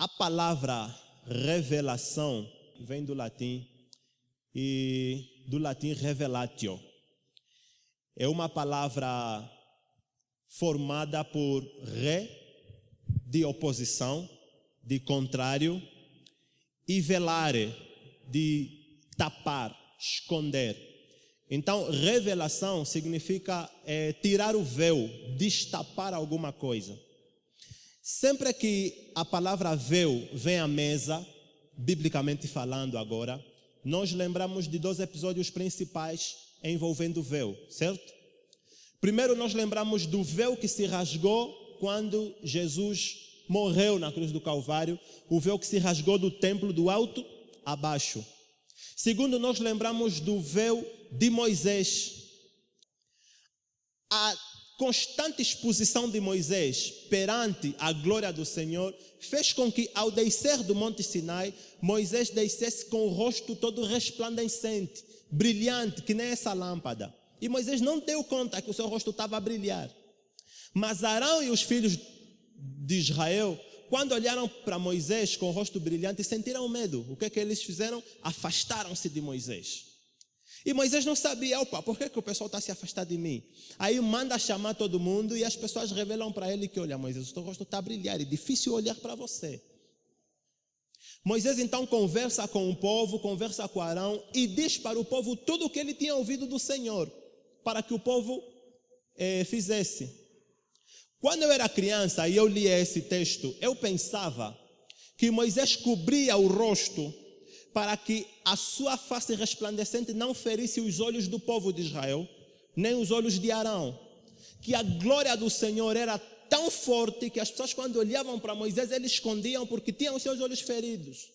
A palavra revelação vem do latim e do latim revelatio. É uma palavra formada por re, de oposição, de contrário, e velare, de tapar, esconder. Então, revelação significa tirar o véu, destapar alguma coisa. Sempre que a palavra véu vem à mesa, biblicamente falando agora, nós lembramos de 2 episódios principais envolvendo o véu, certo? Primeiro nós lembramos do véu que se rasgou quando Jesus morreu na cruz do Calvário, o véu que se rasgou do templo do alto a baixo. Segundo, nós lembramos do véu de Moisés. A constante exposição de Moisés perante a glória do Senhor fez com que, ao descer do Monte Sinai, Moisés descesse com o rosto todo resplandecente, brilhante, que nem essa lâmpada. E Moisés não deu conta que o seu rosto estava a brilhar. Mas Arão e os filhos de Israel, quando olharam para Moisés com o rosto brilhante, sentiram medo. O que é que eles fizeram? Afastaram-se de Moisés. E Moisés não sabia, por que o pessoal está se afastando de mim? Aí manda chamar todo mundo e as pessoas revelam para ele que, olha, Moisés, o teu rosto está a brilhar, é difícil olhar para você. Moisés então conversa com o povo, conversa com Arão e diz para o povo tudo o que ele tinha ouvido do Senhor, para que o povo fizesse. Quando eu era criança e eu lia esse texto, eu pensava que Moisés cobria o rosto para que a sua face resplandecente não ferisse os olhos do povo de Israel, nem os olhos de Arão. Que a glória do Senhor era tão forte que as pessoas, quando olhavam para Moisés, eles escondiam porque tinham os seus olhos feridos.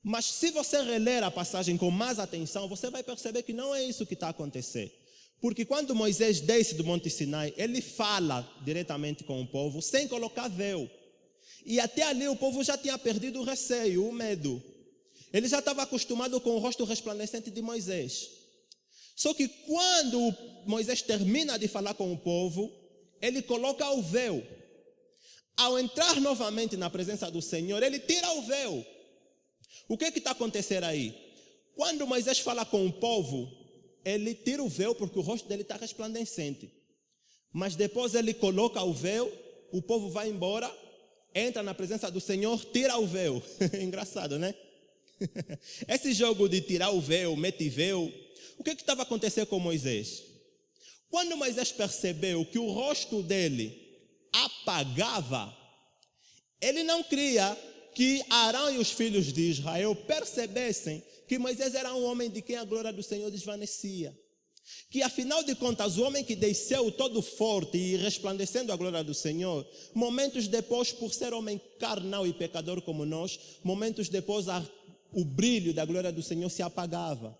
Mas se você reler a passagem com mais atenção, você vai perceber que não é isso que está a acontecer. Porque quando Moisés desce do Monte Sinai, ele fala diretamente com o povo, sem colocar véu. E até ali o povo já tinha perdido o receio, o medo. Ele já estava acostumado com o rosto resplandecente de Moisés. Só que quando Moisés termina de falar com o povo, ele coloca o véu. Ao entrar novamente na presença do Senhor, ele tira o véu. O que está acontecendo aí? Quando Moisés fala com o povo, ele tira o véu porque o rosto dele está resplandecente. Mas depois ele coloca o véu, o povo vai embora, entra na presença do Senhor, tira o véu. Engraçado, né? Esse jogo de tirar o véu, mete véu, o que estava acontecendo com Moisés? Quando Moisés percebeu que o rosto dele apagava, ele não queria que Arão e os filhos de Israel percebessem que Moisés era um homem de quem a glória do Senhor desvanecia. Que afinal de contas, o homem que desceu todo forte e resplandecendo a glória do Senhor, momentos depois, por ser homem carnal e pecador como nós, momentos depois o brilho da glória do Senhor se apagava.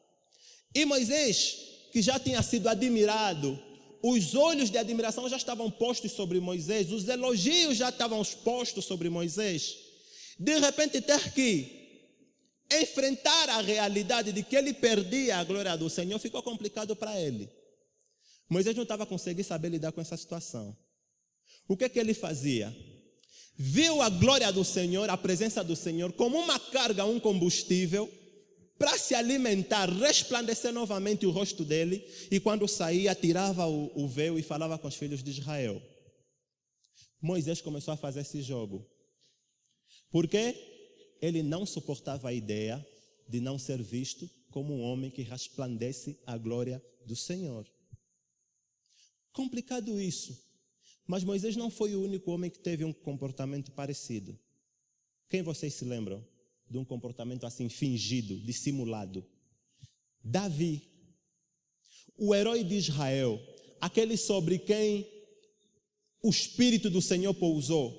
E Moisés, que já tinha sido admirado, os olhos de admiração já estavam postos sobre Moisés, os elogios já estavam postos sobre Moisés. De repente ter que enfrentar a realidade de que ele perdia a glória do Senhor ficou complicado para ele. Moisés não estava conseguindo saber lidar com essa situação. O que ele fazia? Viu a glória do Senhor, a presença do Senhor, como uma carga, um combustível, para se alimentar, resplandecer novamente o rosto dele, e quando saía, tirava o véu e falava com os filhos de Israel. Moisés começou a fazer esse jogo. Porque ele não suportava a ideia de não ser visto como um homem que resplandece a glória do Senhor. Complicado isso. Mas Moisés não foi o único homem que teve um comportamento parecido. Quem vocês se lembram de um comportamento assim fingido, dissimulado? Davi, o herói de Israel, aquele sobre quem o Espírito do Senhor pousou,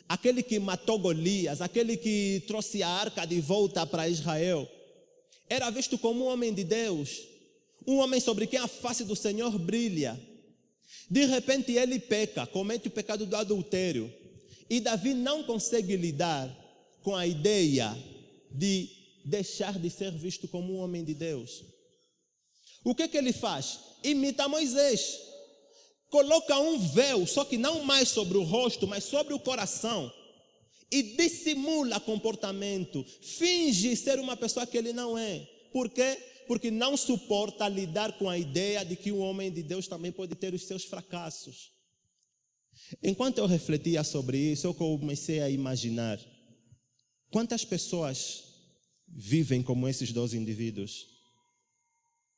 aquele que matou Golias, aquele que trouxe a arca de volta para Israel, era visto como um homem de Deus, um homem sobre quem a face do Senhor brilha. De repente ele peca, comete o pecado do adultério. E Davi não consegue lidar com a ideia de deixar de ser visto como um homem de Deus. O que ele faz? Imita Moisés. Coloca um véu, só que não mais sobre o rosto, mas sobre o coração. e dissimula comportamento, finge ser uma pessoa que ele não é. Por quê? Porque não suporta lidar com a ideia de que um homem de Deus também pode ter os seus fracassos. Enquanto eu refletia sobre isso, eu comecei a imaginar quantas pessoas vivem como esses 2 indivíduos.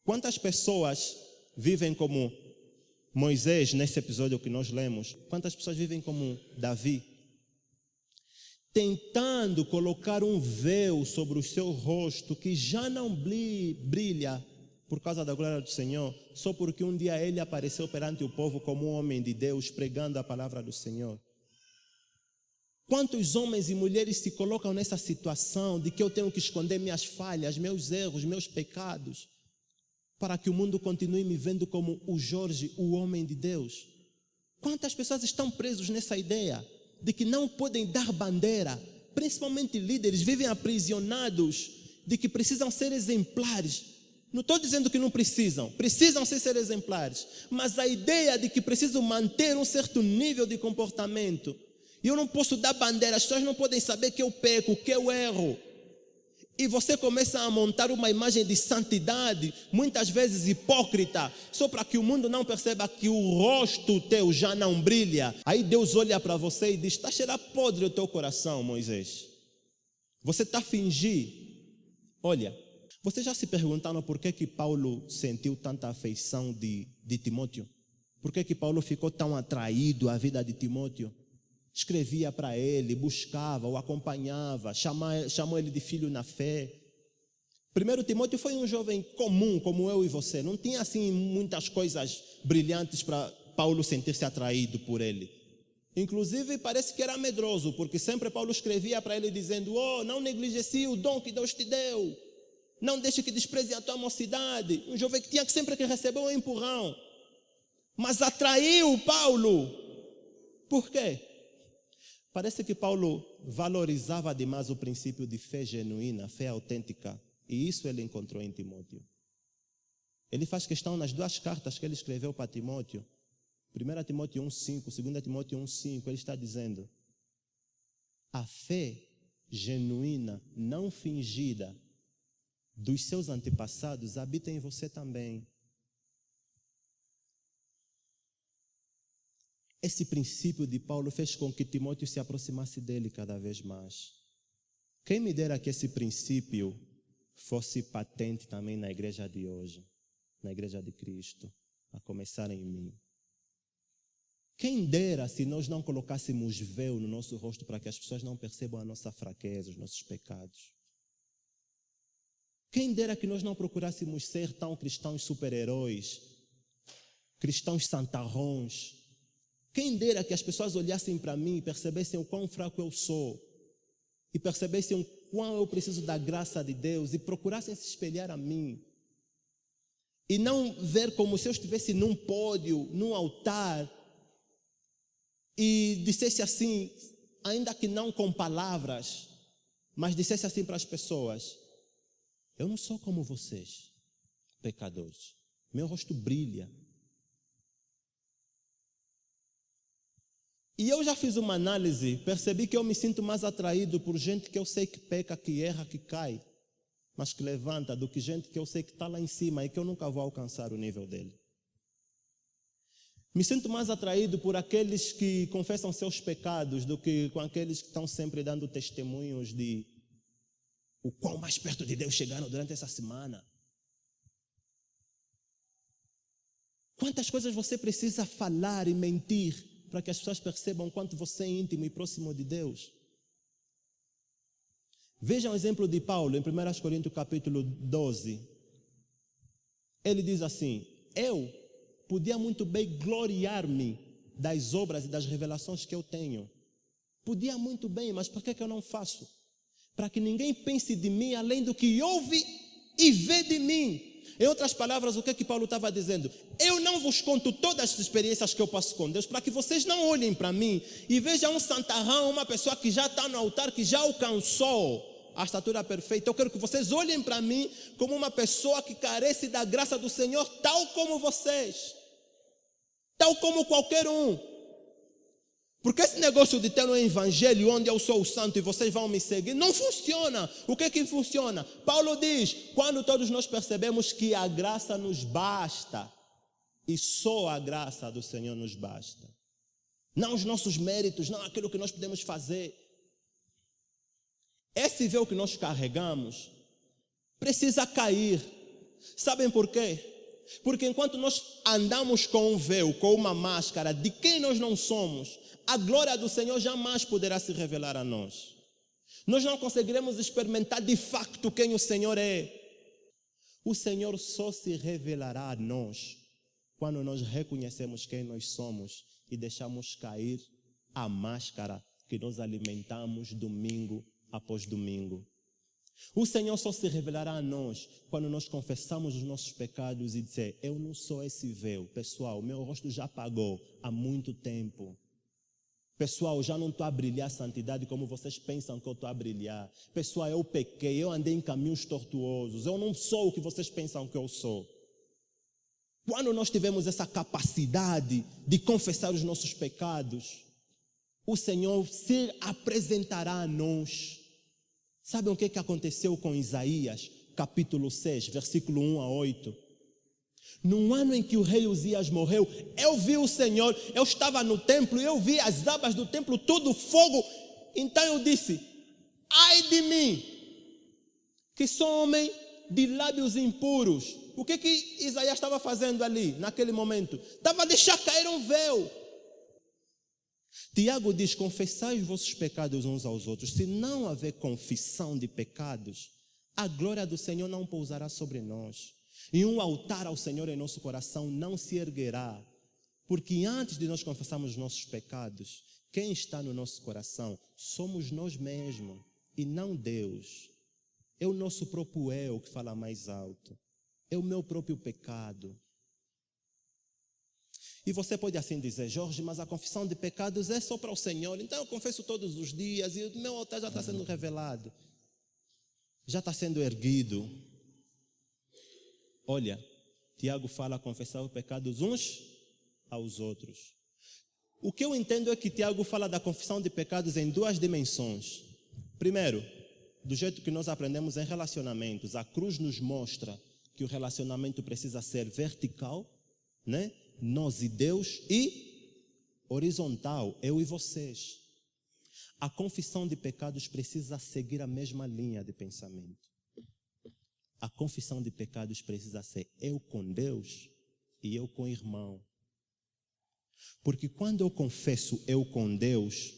Quantas pessoas vivem como Moisés, nesse episódio que nós lemos? Quantas pessoas vivem como Davi? Tentando colocar um véu sobre o seu rosto que já não brilha por causa da glória do Senhor, só porque um dia ele apareceu perante o povo como um homem de Deus, pregando a palavra do Senhor. Quantos homens e mulheres se colocam nessa situação de que eu tenho que esconder minhas falhas, meus erros, meus pecados, para que o mundo continue me vendo como o Jorge, o homem de Deus? Quantas pessoas estão presas nessa ideia de que não podem dar bandeira? Principalmente líderes vivem aprisionados de que precisam ser exemplares. Não estou dizendo que não precisam ser exemplares, mas a ideia de que precisam manter um certo nível de comportamento. E eu não posso dar bandeira, as pessoas não podem saber que eu peco, que eu erro. E você começa a montar uma imagem de santidade, muitas vezes hipócrita, só para que o mundo não perceba que o rosto teu já não brilha. Aí Deus olha para você e diz: está cheirando podre o teu coração, Moisés. Você está fingindo. Olha, vocês já se perguntaram por que Paulo sentiu tanta afeição de Timóteo? Por que Paulo ficou tão atraído à vida de Timóteo? Escrevia para ele, buscava, o acompanhava, chamou ele de filho na fé. Primeiro, Timóteo foi um jovem comum, como eu e você. Não tinha assim muitas coisas brilhantes para Paulo sentir-se atraído por ele. Inclusive, parece que era medroso, porque sempre Paulo escrevia para ele dizendo: não negligencie o dom que Deus te deu. Não deixe que despreze a tua mocidade. Um jovem que tinha sempre que receber um empurrão. Mas atraiu Paulo. Por quê? Parece que Paulo valorizava demais o princípio de fé genuína, fé autêntica. E isso ele encontrou em Timóteo. Ele faz questão nas 2 cartas que ele escreveu para Timóteo. 1 Timóteo 1,5, 2 Timóteo 1,5, ele está dizendo: a fé genuína, não fingida, dos seus antepassados habita em você também. Esse princípio de Paulo fez com que Timóteo se aproximasse dele cada vez mais. Quem me dera que esse princípio fosse patente também na igreja de hoje, na igreja de Cristo, a começar em mim. Quem dera se nós não colocássemos véu no nosso rosto para que as pessoas não percebam a nossa fraqueza, os nossos pecados. Quem dera que nós não procurássemos ser tão cristãos super-heróis, cristãos santarrões. Quem dera que as pessoas olhassem para mim e percebessem o quão fraco eu sou, e percebessem o quão eu preciso da graça de Deus, e procurassem se espelhar a mim. E não ver como se eu estivesse num pódio, num altar, e dissesse assim, ainda que não com palavras, mas dissesse assim para as pessoas: eu não sou como vocês, pecadores. Meu rosto brilha. E eu já fiz uma análise, percebi que eu me sinto mais atraído por gente que eu sei que peca, que erra, que cai, mas que levanta, do que gente que eu sei que está lá em cima e que eu nunca vou alcançar o nível dele. Me sinto mais atraído por aqueles que confessam seus pecados do que com aqueles que estão sempre dando testemunhos de o quão mais perto de Deus chegaram durante essa semana. Quantas coisas você precisa falar e mentir para que as pessoas percebam quanto você é íntimo e próximo de Deus? Vejam o exemplo de Paulo em 1 Coríntios capítulo 12. Ele diz assim: eu podia muito bem gloriar-me das obras e das revelações que eu tenho. Podia muito bem, mas por que eu não faço? Para que ninguém pense de mim além do que ouve e vê de mim. Em outras palavras, o que Paulo estava dizendo? Eu não vos conto todas as experiências que eu passo com Deus, para que vocês não olhem para mim e vejam um santarrão, uma pessoa que já está no altar, que já alcançou a estatura perfeita. Eu quero que vocês olhem para mim como uma pessoa que carece da graça do Senhor, tal como vocês, tal como qualquer um. Porque esse negócio de ter um evangelho onde eu sou o santo e vocês vão me seguir, não funciona. O que é que funciona? Paulo diz, quando todos nós percebemos que a graça nos basta, e só a graça do Senhor nos basta. Não os nossos méritos, não aquilo que nós podemos fazer. Esse véu que nós carregamos precisa cair. Sabem por quê? Porque enquanto nós andamos com um véu, com uma máscara de quem nós não somos, a glória do Senhor jamais poderá se revelar a nós. Nós não conseguiremos experimentar de facto quem o Senhor é. O Senhor só se revelará a nós quando nós reconhecemos quem nós somos e deixamos cair a máscara que nós alimentamos domingo após domingo. O Senhor só se revelará a nós quando nós confessamos os nossos pecados e dizer, eu não sou esse véu. Pessoal, meu rosto já apagou há muito tempo. Pessoal, já não estou a brilhar a santidade como vocês pensam que eu estou a brilhar. Pessoal, eu pequei, eu andei em caminhos tortuosos. Eu não sou o que vocês pensam que eu sou. Quando nós tivermos essa capacidade de confessar os nossos pecados, o Senhor se apresentará a nós. Sabem o que aconteceu com Isaías, capítulo 6, versículo 1 a 8? No ano em que o rei Uzias morreu, eu vi o Senhor, eu estava no templo e eu vi as abas do templo, tudo fogo. Então eu disse, ai de mim, que sou homem de lábios impuros. O que Isaías estava fazendo ali, naquele momento? Estava a deixar cair um véu. Tiago diz, confessai os vossos pecados uns aos outros. Se não haver confissão de pecados, a glória do Senhor não pousará sobre nós. E um altar ao Senhor em nosso coração não se erguerá. Porque antes de nós confessarmos os nossos pecados, quem está no nosso coração somos nós mesmos e não Deus. É o nosso próprio eu que fala mais alto. É o meu próprio pecado. E você pode assim dizer, Jorge, mas a confissão de pecados é só para o Senhor. Então eu confesso todos os dias e o meu altar já está sendo revelado. Já está sendo erguido. Olha, Tiago fala confessar os pecados uns aos outros. O que eu entendo é que Tiago fala da confissão de pecados em duas dimensões. Primeiro, do jeito que nós aprendemos em relacionamentos, a cruz nos mostra que o relacionamento precisa ser vertical, né? Nós e Deus, e horizontal, eu e vocês. A confissão de pecados precisa seguir a mesma linha de pensamento. A confissão de pecados precisa ser eu com Deus e eu com o irmão. Porque quando eu confesso eu com Deus,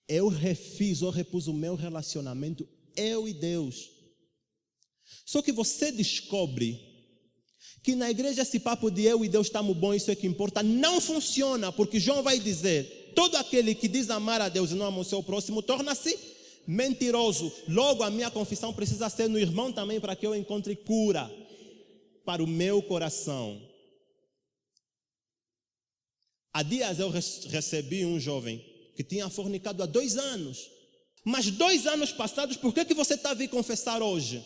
eu refiz ou repus o meu relacionamento eu e Deus. Só que você descobre que na igreja esse papo de eu e Deus estamos bons, isso é que importa, não funciona, porque João vai dizer, todo aquele que diz amar a Deus e não ama o seu próximo, torna-se mentiroso. Logo a minha confissão precisa ser no irmão também, para que eu encontre cura para o meu coração. Há dias eu recebi um jovem que tinha fornicado há 2 anos. Mas 2 anos passados, por que você está a vir confessar hoje?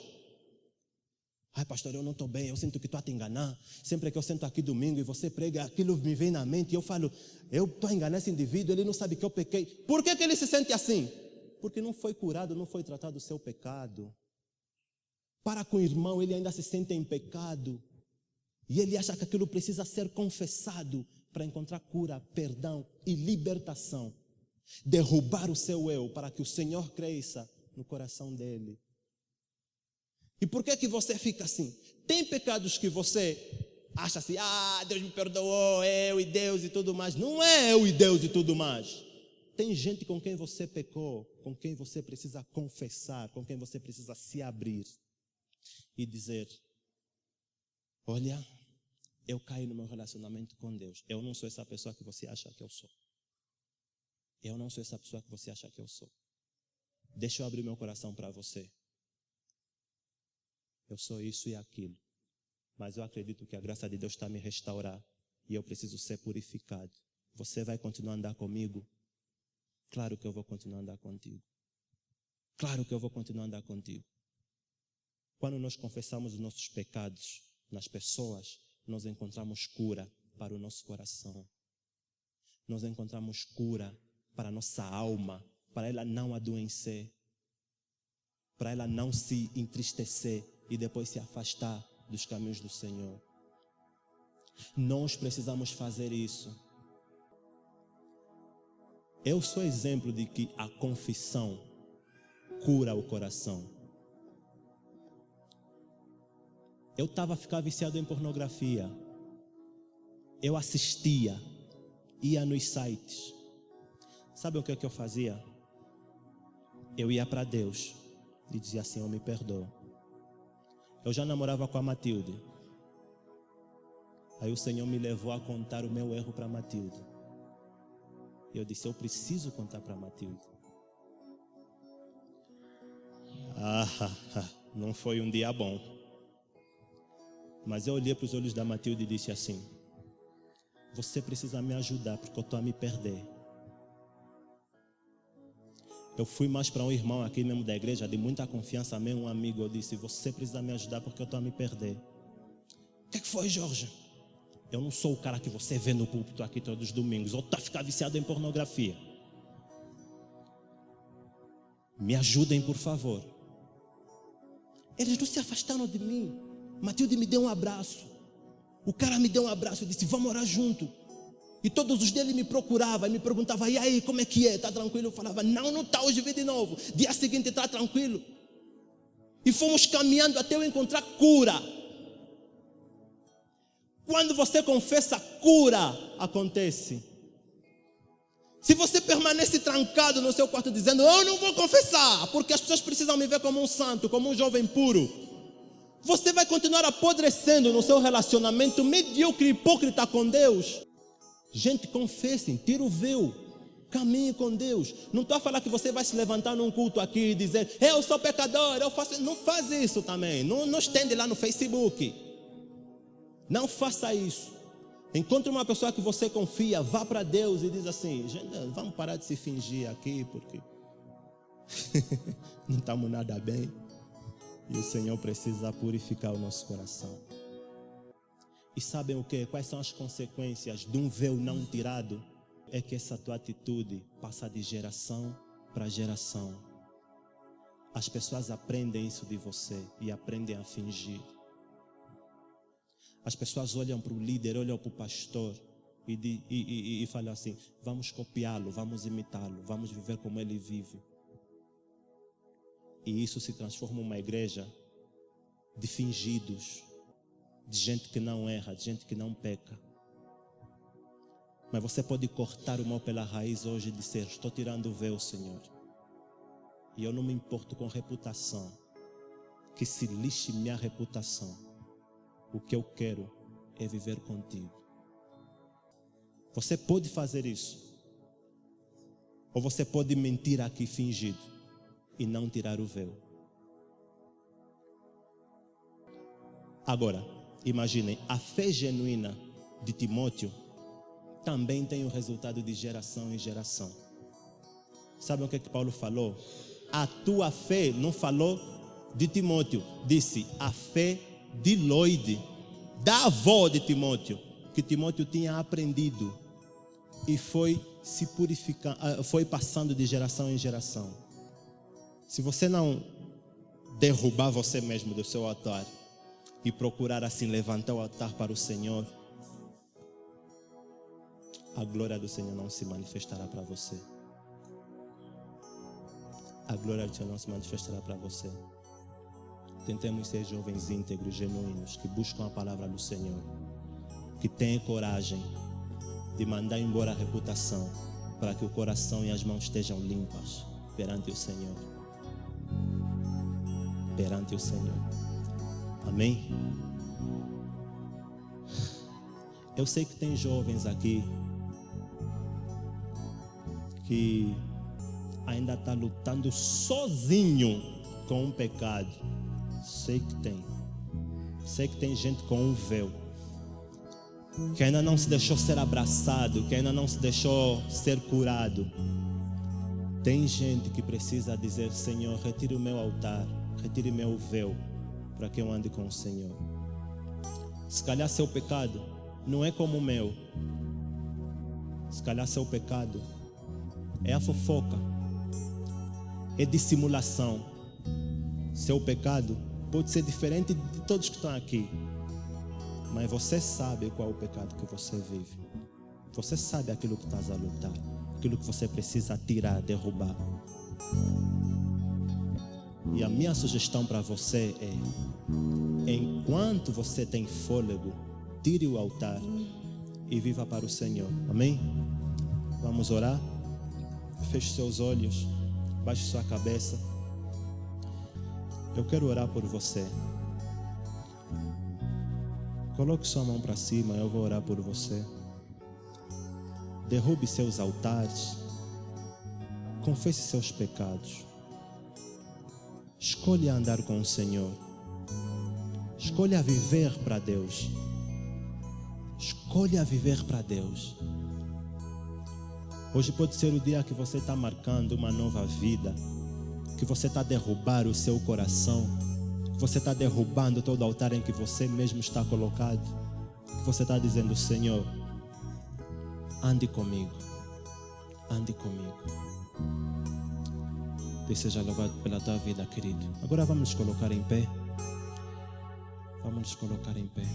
Ai, pastor, eu não estou bem, eu sinto que estou a te enganar. Sempre que eu sento aqui domingo e você prega, aquilo me vem na mente e eu falo, eu estou a enganar esse indivíduo, ele não sabe que eu pequei. Por que ele se sente assim? Porque não foi curado, não foi tratado o seu pecado. Para com o irmão, ele ainda se sente em pecado. E ele acha que aquilo precisa ser confessado para encontrar cura, perdão e libertação. Derrubar o seu eu para que o Senhor cresça no coração dele. E por que você fica assim? Tem pecados que você acha assim, Deus me perdoou, eu e Deus e tudo mais. Não é eu e Deus e tudo mais. Tem gente com quem você pecou, com quem você precisa confessar, com quem você precisa se abrir e dizer, olha, eu caí no meu relacionamento com Deus. Eu não sou essa pessoa que você acha que eu sou. Eu não sou essa pessoa que você acha que eu sou. Deixa eu abrir meu coração para você. Eu sou isso e aquilo. Mas eu acredito que a graça de Deus está a me restaurar. E eu preciso ser purificado. Você vai continuar a andar comigo? Claro que eu vou continuar a andar contigo. Claro que eu vou continuar a andar contigo. Quando nós confessamos os nossos pecados nas pessoas, nós encontramos cura para o nosso coração. nós encontramos cura para a nossa alma, para ela não adoecer, para ela não se entristecer e depois se afastar dos caminhos do Senhor. Nós precisamos fazer isso. Eu sou exemplo de que a confissão cura o coração. Eu estava a ficar viciado em pornografia. Eu assistia, ia nos sites. Sabe o que eu fazia? Eu ia para Deus e dizia assim: eu me perdoo. Eu já namorava com a Matilde. Aí o Senhor me levou a contar o meu erro para a Matilde. E eu disse: eu preciso contar para a Matilde. Não foi um dia bom. Mas eu olhei para os olhos da Matilde e disse assim: você precisa me ajudar porque eu estou a me perder. Eu fui mais para um irmão aqui mesmo da igreja, de muita confiança, mesmo um amigo. Eu disse: você precisa me ajudar porque eu estou a me perder. O que foi, Jorge? Eu não sou o cara que você vê no púlpito aqui todos os domingos. Ou está a ficar viciado em pornografia. Me ajudem, por favor. Eles não se afastaram de mim. Matilde me deu um abraço. O cara me deu um abraço e disse: vamos orar junto. E todos os dias ele me procurava e me perguntava: e aí, como é que é? Está tranquilo? Eu falava: não está, hoje vem de novo. Dia seguinte está tranquilo. E fomos caminhando até eu encontrar cura. Quando você confessa, cura acontece. Se você permanece trancado no seu quarto dizendo: eu não vou confessar, porque as pessoas precisam me ver como um santo, como um jovem puro, você vai continuar apodrecendo no seu relacionamento medíocre e hipócrita com Deus. Gente, confessem, tira o véu, caminhe com Deus. Não estou a falar que você vai se levantar num culto aqui e dizer: eu sou pecador, eu faço. Não faz isso também, não estende lá no Facebook. Não faça isso. Encontre uma pessoa que você confia, vá para Deus e diz assim: gente, vamos parar de se fingir aqui, porque não estamos nada bem. E o Senhor precisa purificar o nosso coração. E sabem o que? Quais são as consequências de um véu não tirado? É que essa tua atitude passa de geração para geração. As pessoas aprendem isso de você e aprendem a fingir. As pessoas olham para o líder, olham para o pastor e falam assim: vamos copiá-lo, vamos imitá-lo, vamos viver como ele vive. E isso se transforma em uma igreja de fingidos, de gente que não erra, de gente que não peca. Mas você pode cortar o mal pela raiz hoje e dizer: estou tirando o véu, Senhor. E eu não me importo com reputação. Que se lixe minha reputação. O que eu quero é viver contigo. Você pode fazer isso. Ou você pode mentir aqui fingido e não tirar o véu. Agora, imaginem, a fé genuína de Timóteo também tem o resultado de geração em geração. Sabem o que Paulo falou? A tua fé, não falou de Timóteo, disse a fé de Loide, da avó de Timóteo, que Timóteo tinha aprendido e foi se purificando, foi passando de geração em geração. Se você não derrubar você mesmo do seu altar e procurar assim levantar o altar para o Senhor, a glória do Senhor não se manifestará para você. A glória do Senhor não se manifestará para você. Tentemos ser jovens íntegros, genuínos, que buscam a palavra do Senhor, que tenham coragem de mandar embora a reputação, para que o coração e as mãos estejam limpas perante o Senhor. Perante o Senhor. Amém? Eu sei que tem jovens aqui que ainda está lutando sozinho com um pecado. Sei que tem. Sei que tem gente com um véu, que ainda não se deixou ser abraçado, que ainda não se deixou ser curado. Tem gente que precisa dizer: Senhor, retire o meu altar, retire meu véu, para que eu ande com o Senhor. Se calhar seu pecado não é como o meu. Se calhar seu pecado é a fofoca, é dissimulação. Seu pecado pode ser diferente de todos que estão aqui, mas você sabe qual é o pecado que você vive. Você sabe aquilo que estás a lutar, aquilo que você precisa tirar, derrubar. E a minha sugestão para você é: enquanto você tem fôlego, tire o altar e viva para o Senhor. Amém? Vamos orar? Feche seus olhos, baixe sua cabeça. Eu quero orar por você. Coloque sua mão para cima, eu vou orar por você. Derrube seus altares. Confesse seus pecados. Escolha andar com o Senhor. Escolha viver para Deus. Escolha viver para Deus. Hoje pode ser o dia que você está marcando uma nova vida, que você está derrubando o seu coração, que você está derrubando todo o altar em que você mesmo está colocado, que você está dizendo: Senhor, ande comigo, ande comigo. Deus seja louvado pela tua vida, querido. Agora vamos nos colocar em pé. Vamos nos colocar em pé.